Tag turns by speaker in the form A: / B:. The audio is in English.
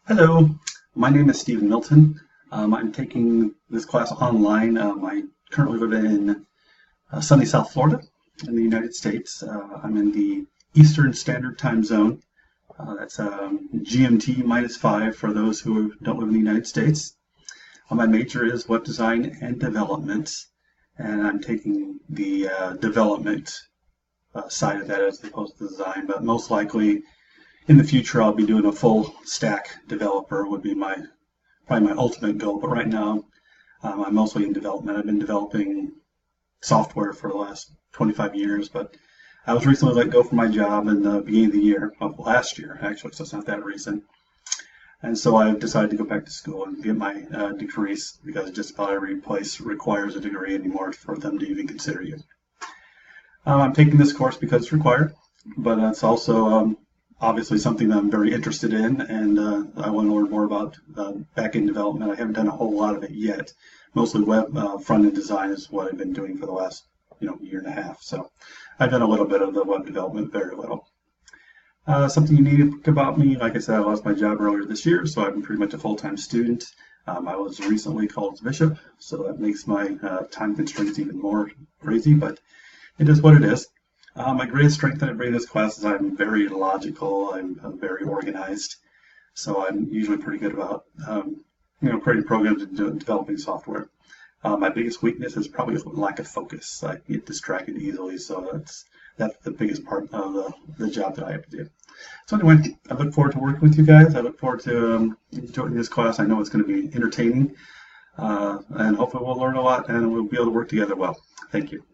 A: Hello, my name is Stephen Milton. I'm taking this class online. I currently live in sunny South Florida in the United States. I'm in the Eastern Standard Time Zone. That's GMT -5 for those who don't live in the United States. My major is web design and development, and I'm taking the development side of that as opposed to design, but most likely in the future, I'll be doing a full stack developer would be probably my ultimate goal. But right now, I'm mostly in development. I've been developing software for the last 25 years, but I was recently let go from my job in the beginning of the year, of last year actually, so it's not that recent. And so I've decided to go back to school and get my degrees because just about every place requires a degree anymore for them to even consider you. I'm taking this course because it's required, but it's also obviously something that I'm very interested in, and I want to learn more about back-end development. I haven't done a whole lot of it yet. Mostly web front-end design is what I've been doing for the last year and a half. So I've done a little bit of the web development, very little. Something you need about me, like I said, I lost my job earlier this year, so I'm pretty much a full-time student. I was recently called as bishop, so that makes my time constraints even more crazy, but it is what it is. My greatest strength that I bring to this class is I'm very logical. I'm very organized, so I'm usually pretty good about creating programs and developing software. My biggest weakness is probably lack of focus. I get distracted easily, so that's the biggest part of the job that I have to do. So anyway, I look forward to working with you guys. I look forward to joining this class. I know it's going to be entertaining, and hopefully we'll learn a lot and we'll be able to work together well. Thank you.